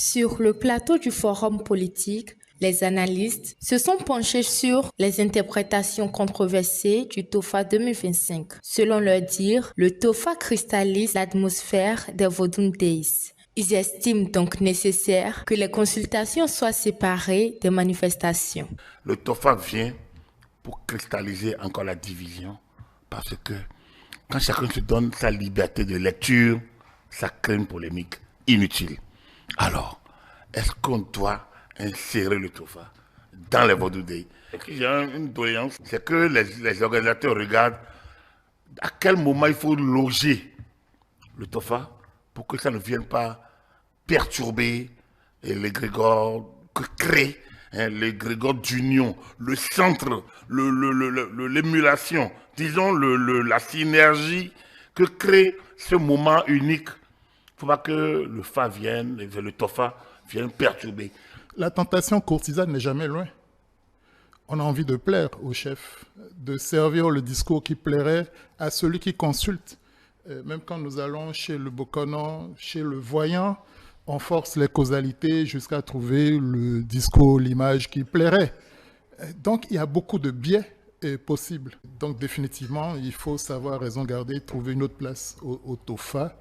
Sur le plateau du forum politique, les analystes se sont penchés sur les interprétations controversées du TOFA 2025. Selon leur dire, le TOFA cristallise l'atmosphère des Vodun Days. Ils estiment donc nécessaire que les consultations soient séparées des manifestations. Le TOFA vient pour cristalliser encore la division parce que quand chacun se donne sa liberté de lecture, ça crée une polémique inutile. Alors, est-ce qu'on doit insérer le TOFA dans les Vodou Day? J'ai une doléance, c'est que les organisateurs regardent à quel moment il faut loger le TOFA pour que ça ne vienne pas perturber l'égrégore que crée l'égrégore d'union, le centre, l'émulation, disons la synergie que crée ce moment unique. Il ne faut pas que le FA vienne, le TOFA vienne perturber. La tentation courtisane n'est jamais loin. On a envie de plaire au chef, de servir le discours qui plairait à celui qui consulte. Même quand nous allons chez le Bokonon, chez le voyant, on force les causalités jusqu'à trouver le discours, l'image qui plairait. Donc il y a beaucoup de biais possibles. Donc définitivement, il faut savoir raison garder, trouver une autre place au TOFA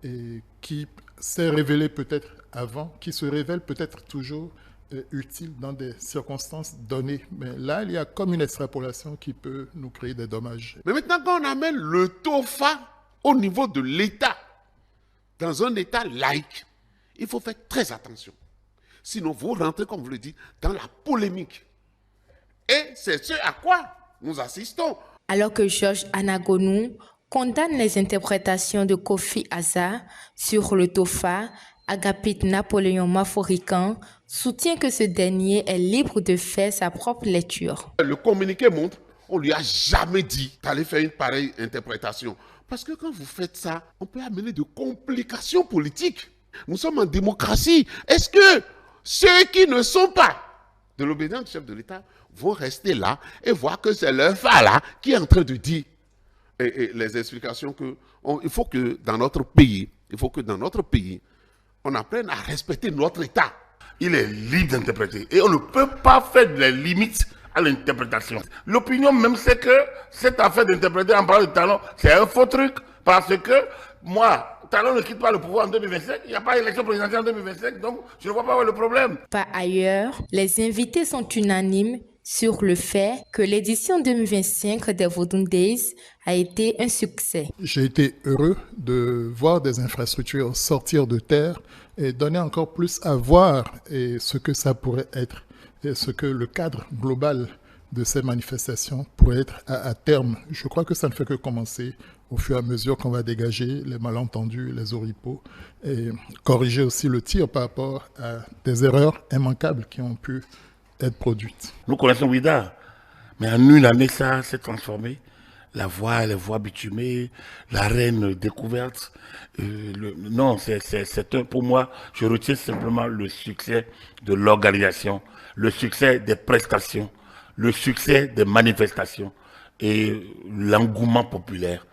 et qui s'est révélé peut-être avant, qui se révèle peut-être toujours utile dans des circonstances données. Mais là, il y a comme une extrapolation qui peut nous créer des dommages. Mais maintenant, quand on amène le TOFA au niveau de l'État, dans un État laïque, il faut faire très attention. Sinon, vous rentrez, comme vous le dites, dans la polémique. Et c'est ce à quoi nous assistons. Alors que Georges Anagonou condamne les interprétations de Kofi Asa sur le TOFA, Agapit Napoléon Maforican soutient que ce dernier est libre de faire sa propre lecture. Le communiqué montre, on ne lui a jamais dit d'aller faire une pareille interprétation. Parce que quand vous faites ça, on peut amener de complications politiques. Nous sommes en démocratie. Est-ce que ceux qui ne sont pas de l'obédience du chef de l'État vont rester là et voir que c'est leur FA là qui est en train de dire et les explications que il faut que dans notre pays, on apprenne à respecter notre État. Il est libre d'interpréter et on ne peut pas faire des limites à l'interprétation. L'opinion même c'est que cette affaire d'interpréter en parlant de Talon, c'est un faux truc parce que moi, Talon ne quitte pas le pouvoir en 2025, il n'y a pas d'élection présidentielle en 2025, donc je ne vois pas où est le problème. Par ailleurs, les invités sont unanimes sur le fait que l'édition 2025 des Vodun Days a été un succès. J'ai été heureux de voir des infrastructures sortir de terre et donner encore plus à voir ce que ça pourrait être et ce que le cadre global de ces manifestations pourrait être à terme. Je crois que ça ne fait que commencer au fur et à mesure qu'on va dégager les malentendus, les oripeaux et corriger aussi le tir par rapport à des erreurs immanquables qui ont pu être produites. Nous connaissons Ouida, mais en une année, ça s'est transformé. La voie, les voies bitumées, l'arène découverte. Non, pour moi, je retiens simplement le succès de l'organisation, le succès des prestations, le succès des manifestations et l'engouement populaire.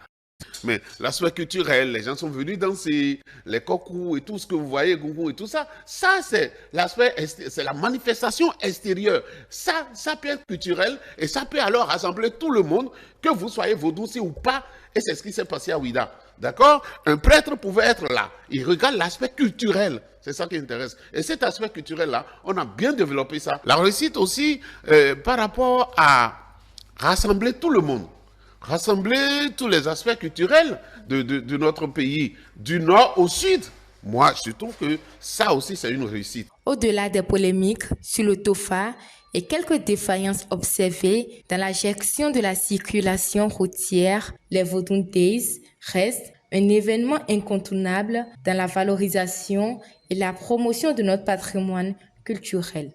Mais l'aspect culturel, les gens sont venus danser, les cocos et tout ce que vous voyez, gougou et tout ça, ça c'est l'aspect, c'est la manifestation extérieure. Ça peut être culturel et ça peut alors rassembler tout le monde, que vous soyez vaudouci ou pas, et c'est ce qui s'est passé à Ouida. D'accord? Un prêtre pouvait être là, il regarde l'aspect culturel, c'est ça qui intéresse. Et cet aspect culturel-là, on a bien développé ça. La réussite aussi par rapport à rassembler tout le monde. Rassembler tous les aspects culturels de notre pays, du nord au sud. Moi, je trouve que ça aussi, c'est une réussite. Au-delà des polémiques sur le TOFA et quelques défaillances observées dans la gestion de la circulation routière, les Vodun Days restent un événement incontournable dans la valorisation et la promotion de notre patrimoine culturel.